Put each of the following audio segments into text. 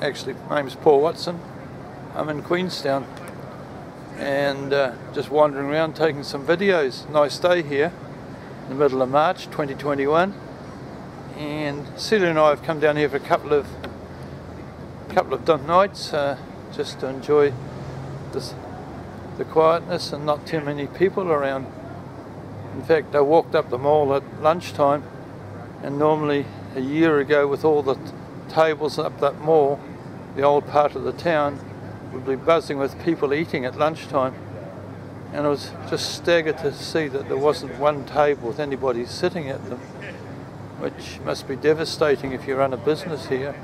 Actually, my name's Paul Watson. I'm in Queenstown and just wandering around taking some videos. Nice day here in the middle of March 2021, and Celia and I have come down here for a couple of nights just to enjoy the quietness and not too many people around. In fact, I walked up the mall at lunchtime, and normally a year ago, with all the tables up that mall, the old part of the town would be buzzing with people eating at lunchtime, and I was just staggered to see that there wasn't one table with anybody sitting at them, which must be devastating if you run a business here.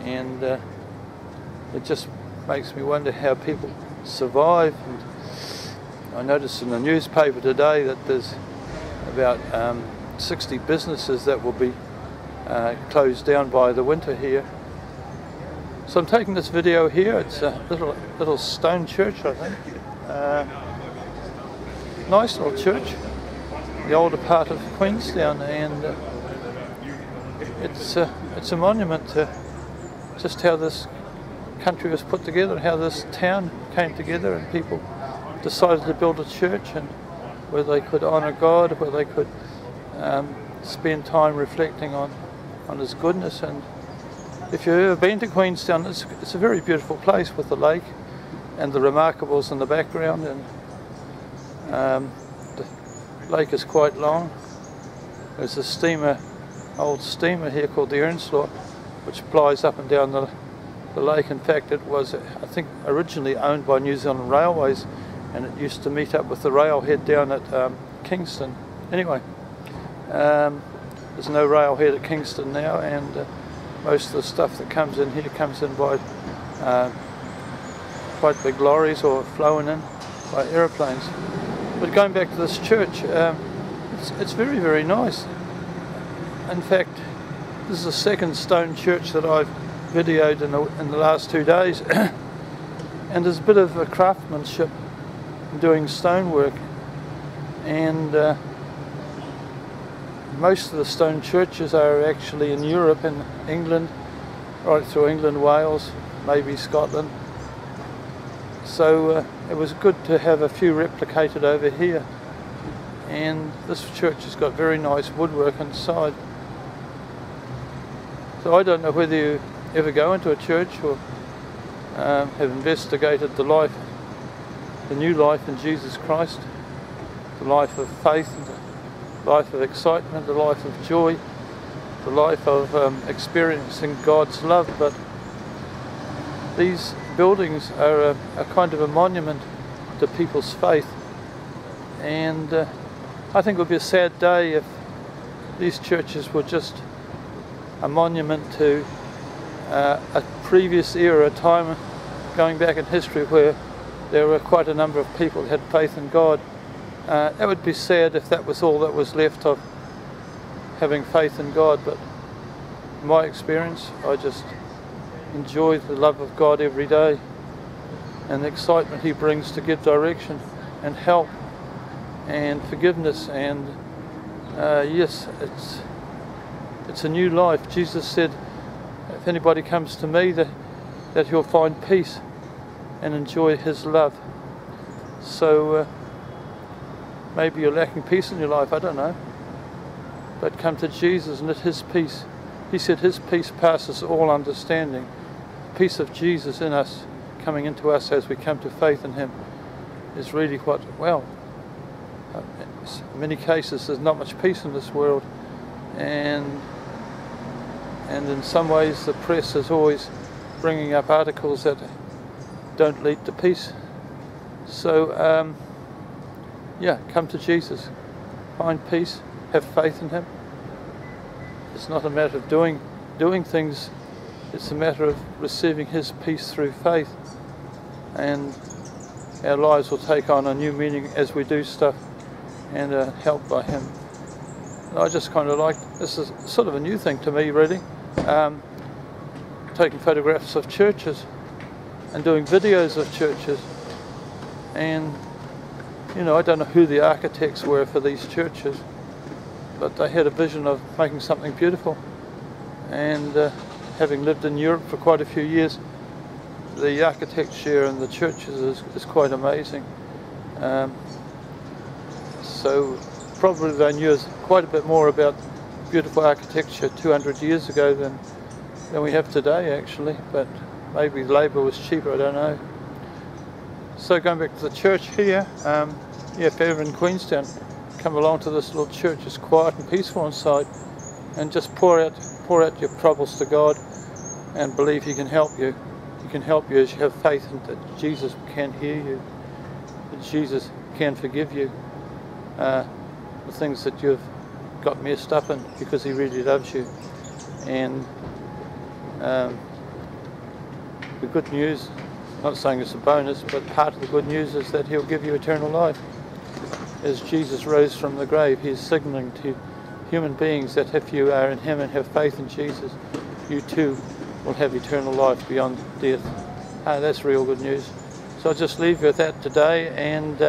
And it just makes me wonder how people survive. And I noticed in the newspaper today that there's about 60 businesses that will be closed down by the winter here. So I'm taking this video here. It's a little stone church, I think. Nice little church, the older part of Queenstown, and it's a monument to just how this country was put together and how this town came together, and people decided to build a church and where they could honour God, where they could spend time reflecting on His goodness. And if you've ever been to Queenstown, it's a very beautiful place with the lake and the Remarkables in the background, and the lake is quite long. There's a steamer, old steamer here called the Earnslaw, which plies up and down the lake. In fact, it was, I think, originally owned by New Zealand Railways, and it used to meet up with the railhead down at Kingston. Anyway, there's no railhead at Kingston now, and most of the stuff that comes in here comes in by quite big lorries or flown in by aeroplanes. But going back to this church, it's very, very nice. In fact, this is the second stone church that I've videoed in the last 2 days, and there's a bit of a craftsmanship in doing stonework, and most of the stone churches are actually in Europe and England, right through England, Wales, maybe Scotland. So it was good to have a few replicated over here, and this church has got very nice woodwork inside. So I don't know whether you ever go into a church or have investigated the new life in Jesus Christ, the life of faith, the life of excitement, the life of joy, the life of experiencing God's love. But these buildings are a kind of a monument to people's faith, and I think it would be a sad day if these churches were just a monument to a previous era, a time going back in history where there were quite a number of people who had faith in God. It would be sad if that was all that was left of having faith in God, but in my experience, I just enjoy the love of God every day and the excitement He brings to give direction and help and forgiveness. And yes, it's a new life. Jesus said, if anybody comes to me, that he'll find peace and enjoy His love. So maybe you're lacking peace in your life, I don't know, but come to Jesus and let His peace. He said His peace passes all understanding. The peace of Jesus in us, coming into us as we come to faith in Him, is really what, well, in many cases there's not much peace in this world, and in some ways the press is always bringing up articles that don't lead to peace. So yeah, come to Jesus, find peace, have faith in Him. It's not a matter of doing things, it's a matter of receiving His peace through faith, and our lives will take on a new meaning as we do stuff and are helped by Him. And I just kind of like, this is sort of a new thing to me really, taking photographs of churches and doing videos of churches. And you know, I don't know who the architects were for these churches, but they had a vision of making something beautiful and having lived in Europe for quite a few years, the architecture in the churches is quite amazing. So probably they knew quite a bit more about beautiful architecture 200 years ago than we have today, actually, but maybe labour was cheaper, I don't know. So going back to the church here, yeah, if ever in Queenstown, come along to this little church. It's quiet and peaceful inside, and just pour out your troubles to God and believe He can help you. He can help you as you have faith in that Jesus can hear you, that Jesus can forgive you the things that you've got messed up in, because He really loves you. And the good news, not saying it's a bonus, but part of the good news is that He'll give you eternal life. As Jesus rose from the grave, He is signalling to human beings that if you are in Him and have faith in Jesus, you too will have eternal life beyond death. That's real good news. So I'll just leave you with that today, and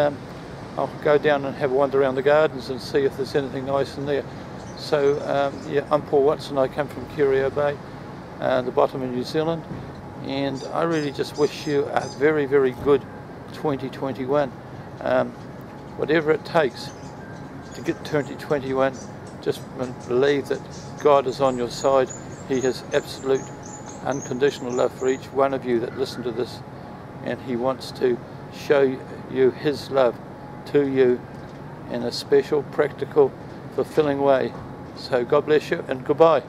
I'll go down and have a wander around the gardens and see if there's anything nice in there. So yeah, I'm Paul Watson. I come from Curio Bay, the bottom of New Zealand, and I really just wish you a very, very good 2021. Whatever it takes to get 2021, just believe that God is on your side. He has absolute unconditional love for each one of you that listen to this, and He wants to show you His love to you in a special, practical, fulfilling way. So God bless you, and goodbye.